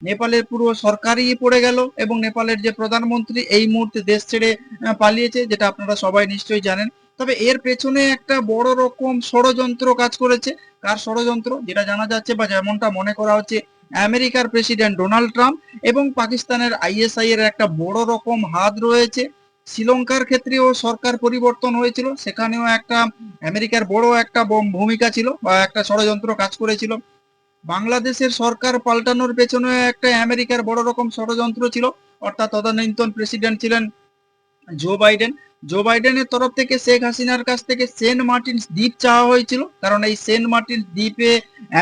নেপালের পুরো সরকারই পড়ে গেল এবং নেপালের যে প্রধানমন্ত্রী এই মুহূর্তে দেশ ছেড়ে পালিয়েছে, যেটা আপনারা সবাই নিশ্চয়ই জানেন। তবে এর পেছনে একটা বড় রকম ষড়যন্ত্র কাজ করেছে। কার ষড়যন্ত্র? যেটা জানা যাচ্ছে বা যেমনটা মনে করা হচ্ছে, আমেরিকার প্রেসিডেন্ট ডোনাল্ড ট্রাম্প এবং পাকিস্তানের আইএসআই এর একটা বড় রকম হাত রয়েছে। শ্রীলঙ্কার ক্ষেত্রেও সরকার পরিবর্তন হয়েছিল, সেখানেও একটা আমেরিকার বড় একটা ভূমিকা ছিল বা একটা ষড়যন্ত্র কাজ করেছিল। বাংলাদেশের সরকার পাল্টানোর পেছনে একটা আমেরিকার বড় রকম ষড়যন্ত্র ছিল, অর্থাৎ তদানীন্তন প্রেসিডেন্ট ছিলেন জো বাইডেন। জো বাইডেনের তরফ থেকে শেখ হাসিনার কাছ থেকে সেন্ট মার্টিনস দ্বীপ চাওয়া হয়েছিল, কারণ এই সেন্ট মার্টিনস দ্বীপে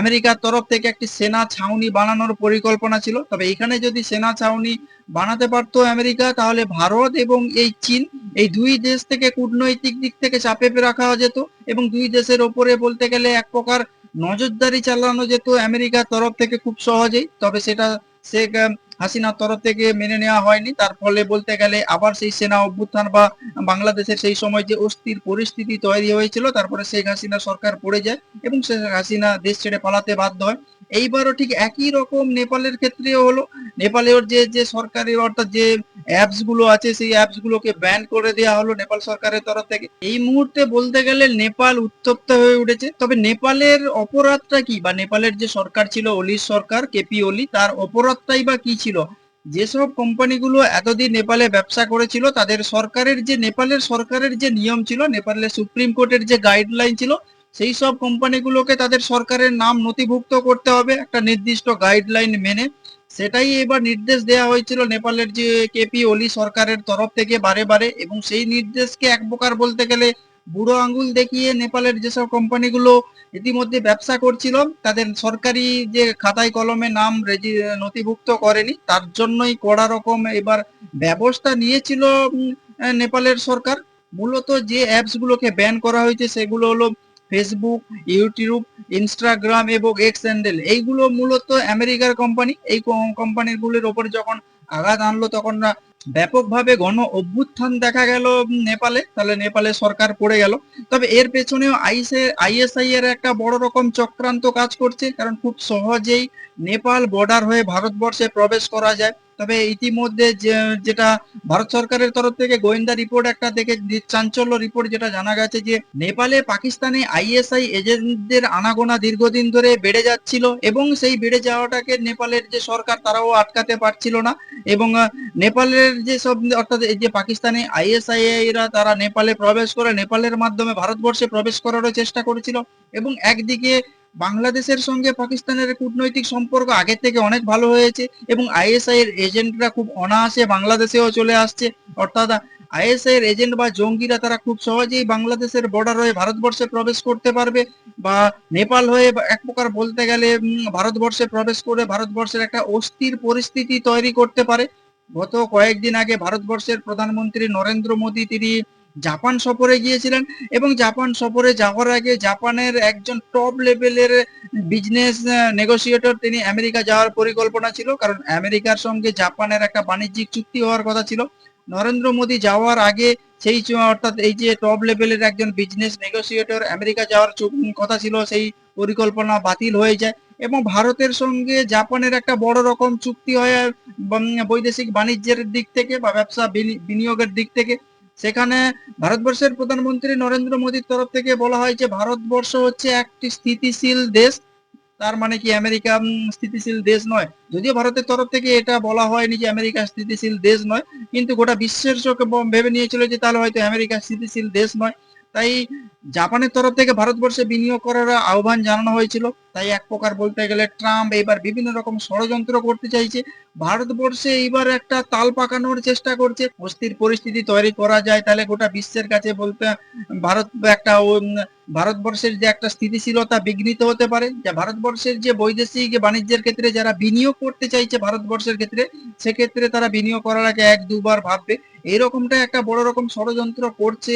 আমেরিকার তরফ থেকে একটি সেনা ছাউনি বানানোর পরিকল্পনা ছিল। তবে এখানে যদি সেনা ছাউনি বানাতে পারতো আমেরিকা, তাহলে ভারত এবং এই চীন, এই দুই দেশ থেকে কূটনৈতিক দিক থেকে চাপে রাখা যেত এবং দুই দেশের ওপরে বলতে গেলে এক প্রকার নজরদারি চালানো যেত আমেরিকার তরফ থেকে খুব সহজেই। তবে সেটা শেখ হাসিনার তরফ থেকে মেনে নেওয়া হয়নি। তার ফলে বলতে গেলে আবার সেই সেনা অভ্যুত্থান বা বাংলাদেশের সেই সময় যে অস্থির পরিস্থিতি তৈরি হয়েছিল, তারপরে শেখ হাসিনা সরকার পড়ে যায় এবং শেখ হাসিনা দেশ ছেড়ে পালাতে বাধ্য হয়। এইবারও ঠিক একই রকম নেপালের ক্ষেত্রেও হলো। নেপালের যে যে সরকারি অর্থাৎ যে অ্যাপস গুলো আছে, সেই অ্যাপস গুলোকে ব্যান করে দেওয়া হলো নেপাল সরকারের তরফ থেকে। এই মুহূর্তে বলতে গেলে নেপাল উত্তপ্ত হয়ে উঠেছে। তবে নেপালের অপরাধটা কি, বা নেপালের যে সরকার ছিল ওলির সরকার, কেপি ওলি, তার অপরাধটাই বা কি ছিল? যেসব কোম্পানিগুলো এতদিন নেপালে ব্যবসা করেছিল, তাদের সরকারের যে নেপালের সরকারের যে নিয়ম ছিল, নেপালের সুপ্রিম কোর্টের যে গাইডলাইন ছিল, সেই সব কোম্পানিগুলোকে তাদের সরকারের নাম নথিভুক্ত করতে হবে একটা নির্দিষ্ট গাইডলাইন মেনে। সেটাই এবার নির্দেশ দেওয়া হয়েছিল নেপালের যে কেপি ওলি সরকারের তরফ থেকে বারে বারে, এবং সেই নির্দেশকে এক প্রকার বলতে গেলে বুড়ো আঙ্গুল দেখিয়ে নেপালের যেসব কোম্পানিগুলো ইতিমধ্যে ব্যবসা করছিল, তাদের সরকারি যে খাতায় কলমে নাম নথিভুক্ত করেনি, তার জন্যই কড়া রকম এবার ব্যবস্থা নিয়েছিল নেপালের সরকার। মূলত যে অ্যাপস গুলোকে ব্যান করা হয়েছে সেগুলো হলো ফেসবুক, ইউটিউব, ইনস্টাগ্রাম এবং এক্স হ্যান্ডেল। এইগুলো মূলত আমেরিকার কোম্পানি। এই কোম্পানিগুলোর ওপর যখন আঘাত আনলো, তখন না ব্যাপকভাবে গণ অভ্যুত্থান দেখা গেল নেপালে, তাহলে নেপালের সরকার পড়ে গেল। তবে এর পেছনেও আইএসআই এর একটা বড় রকম চক্রান্ত কাজ করছে, কারণ খুব সহজেই নেপাল বর্ডার হয়ে ভারতবর্ষে প্রবেশ করা যায়। তবে ইতিমধ্যে যেটা ভারত সরকারের তরফ থেকে গোয়েন্দা রিপোর্ট একটা থেকে চাঞ্চল্য রিপোর্ট, যেটা জানা গেছে যে নেপালে পাকিস্তানি আইএসআই এজেন্টদের আনাগোনা দীর্ঘদিন ধরে বেড়ে যাচ্ছিল এবং সেই বেড়ে যাওয়াটাকে নেপালের যে সরকার তারাও আটকাতে পারছিল না। এবং নেপালের যে সব অর্থাৎ এই যে পাকিস্তানি আইএসআইরা তারা নেপালে প্রবেশ করে নেপালের মাধ্যমে ভারতবর্ষে প্রবেশ করারও চেষ্টা করেছিল। এবং একদিকে বাংলাদেশের সঙ্গে পাকিস্তানের কূটনৈতিক সম্পর্ক আগের থেকে অনেক ভালো হয়েছে এবং আইএসআই এর এজেন্টরা খুব অনায়াসে বাংলাদেশেও চলে আসছে। অর্থাৎ আইএসআই এর এজেন্ট বা জঙ্গিরা তারা খুব সহজেই বাংলাদেশের বর্ডার হয়ে ভারতবর্ষে প্রবেশ করতে পারবে, বা নেপাল হয়ে এক প্রকার বলতে গেলে ভারতবর্ষে প্রবেশ করে ভারতবর্ষের একটা অস্থির পরিস্থিতি তৈরি করতে পারে। গত কয়েকদিন আগে ভারতবর্ষের প্রধানমন্ত্রী নরেন্দ্র মোদী তিনি জাপান সফরে গিয়েছিলেন এবং জাপান সফরে যাওয়ার আগে জাপানের একজন টপ লেভেলের বিজনেস নেগোসিয়েটর তিনি আমেরিকা যাওয়ার পরিকল্পনা ছিল, কারণ আমেরিকার সঙ্গে জাপানের একটা বাণিজ্যিক চুক্তি হওয়ার কথা ছিল। নরেন্দ্র মোদী যাওয়ার আগে সেই অর্থাৎ এই যে টপ লেভেলের একজন বিজনেস নেগোসিয়েটর আমেরিকা যাওয়ার কথা ছিল, সেই পরিকল্পনা বাতিল হয়ে যায় এবং ভারতের সঙ্গে জাপানের একটা বড় রকম চুক্তি হয় বৈদেশিক বাণিজ্যের দিক থেকে বা ব্যবসা বিনিয়োগের দিক থেকে। সেখানে ভারতবর্ষের প্রধানমন্ত্রী নরেন্দ্র মোদীর তরফ থেকে বলা হয় যে ভারতবর্ষ হচ্ছে একটি স্থিতিশীল দেশ। তার মানে কি আমেরিকা স্থিতিশীল দেশ নয়? যদিও ভারতের তরফ থেকে এটা বলা হয়নি যে আমেরিকা স্থিতিশীল দেশ নয়, কিন্তু গোটা বিশ্বের চোখে ভেবে নিয়েছিল যে তাহলে হয়তো আমেরিকা স্থিতিশীল দেশ নয়। তাই জাপানের তরফ থেকে ভারতবর্ষে বিনিয়োগ করার আহ্বান জানানো হয়েছিল। তাই এক প্রকার বলতে গেলে ট্রাম্প এবার বিভিন্ন রকম ষড়যন্ত্র করতে চাইছে, ভারতবর্ষে এইবার একটা তাল পাকানোর চেষ্টা করছে। অস্থির পরিস্থিতি তৈরি করা যায় তাহলে গোটা বিশ্বের কাছে বলতে ভারত একটা ভারতবর্ষের যে একটা স্থিতিশীলতা বিঘ্নিত হতে পারে, যা ভারতবর্ষের যে বৈদেশিক বাণিজ্যের ক্ষেত্রে যারা বিনিয়োগ করতে চাইছে ভারতবর্ষের ক্ষেত্রে, সেক্ষেত্রে তারা বিনিয়োগ করার আগে এক দুবার ভাববে। এইরকমটা একটা বড় রকম ষড়যন্ত্র করছে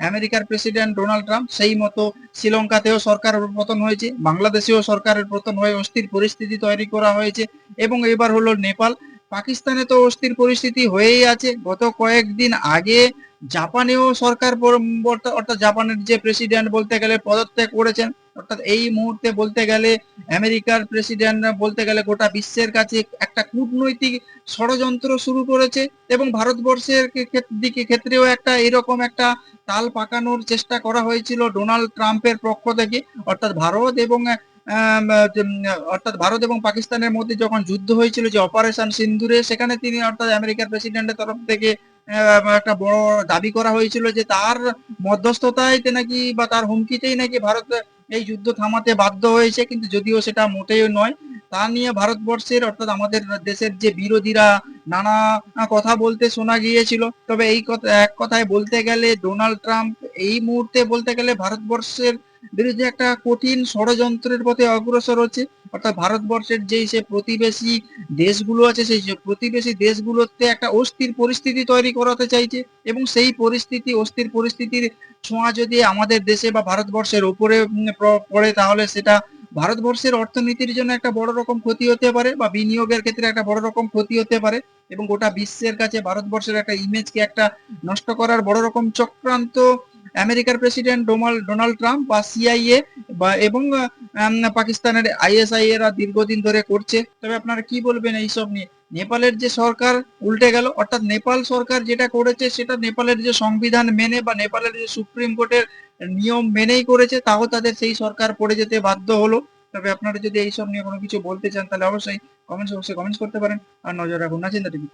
আমেরিকার প্রেসিডেন্ট ডোনাল্ড ট্রাম্প। সেই মতো শ্রীলঙ্কাতেও সরকারের পতন হয়েছে, বাংলাদেশেও সরকারের পতন হয়ে অস্থির পরিস্থিতি তৈরি করা হয়েছে এবং এবার হলো নেপাল। পাকিস্তানে তো অস্থির পরিস্থিতি হয়েই আছে। গত কয়েকদিন আগে জাপানেও সরকার অর্থাৎ জাপানের যে প্রেসিডেন্ট বলতে গেলে পদত্যাগ করেছেন, অর্থাৎ এই মুহূর্তে বলতে গেলে আমেরিকার প্রেসিডেন্ট বলতে গেলে গোটা বিশ্বের কাছে একটা কূটনৈতিক ষড়যন্ত্র শুরু করেছে এবং ভারতবর্ষের ক্ষেত্রেও একটা এরকম একটা তাল পাকানোর চেষ্টা করা হয়েছিল ডোনাল্ড ট্রাম্পের পক্ষ থেকে। অর্থাৎ ভারত এবং অর্থাৎ ভারত এবং পাকিস্তানের মধ্যে যখন যুদ্ধ হয়েছিল যে অপারেশন সিন্দুরে, সেখানে তিনি অর্থাৎ আমেরিকার প্রেসিডেন্টের তরফ থেকে একটা বড় দাবি করা হয়েছিল যে তার মধ্যস্থতায় নাকি বা তার হুমকিতেই নাকি ভারত এই যুদ্ধ থামাতে বাধ্য হয়েছে, কিন্তু যদিও সেটা মোটেই নয়। তা নিয়ে ভারতবর্ষের অর্থাৎ আমাদের দেশের যে বিরোধীরা নানা কথা বলতে শোনা গিয়েছিল। তবে এই কথা এক কথায় বলতে গেলে ডোনাল্ড ট্রাম্প এই মুহূর্তে বলতে গেলে ভারতবর্ষের বিরুদ্ধে একটা কঠিন ষড়যন্ত্রের পথে অগ্রসর হচ্ছে। অর্থাৎ ভারতবর্ষের যেই সে প্রতিবেশী দেশগুলো আছে সেই যে প্রতিবেশী দেশগুলোতে একটা অস্থির পরিস্থিতি তৈরি করাতে চাইছে এবং সেই পরিস্থিতি অস্থির পরিস্থিতির ছোঁয়া যদি আমাদের দেশে বা ভারতবর্ষের উপরে পড়ে তাহলে সেটা ভারতবর্ষের অর্থনীতির জন্য একটা বড় রকম ক্ষতি হতে পারে বা বিনিয়োগের ক্ষেত্রে একটা বড় রকম ক্ষতি হতে পারে এবং গোটা বিশ্বের কাছে ভারতবর্ষের একটা ইমেজকে একটা নষ্ট করার বড় রকম চক্রান্ত আমেরিকার প্রেসিডেন্ট ডোনাল্ড ট্রাম্প বা সিআইএ বা এবং পাকিস্তানের আইএসআই এরা দীর্ঘদিন ধরে করছে। তবে আপনারা কি বলবেন এইসব নিয়ে? নেপালের যে সরকার উল্টে গেল, অর্থাৎ নেপাল সরকার যেটা করেছে সেটা নেপালের যে সংবিধান মেনে বা নেপালের যে সুপ্রিম কোর্টের নিয়ম মেনেই করেছে, তাও তাদের সেই সরকার পড়ে যেতে বাধ্য হলো। তবে আপনারা যদি এইসব নিয়ে কোনো কিছু বলতে চান তাহলে অবশ্যই কমেন্টস করতে পারেন। আর নজর রাখুন নাচিন্দা টিভি।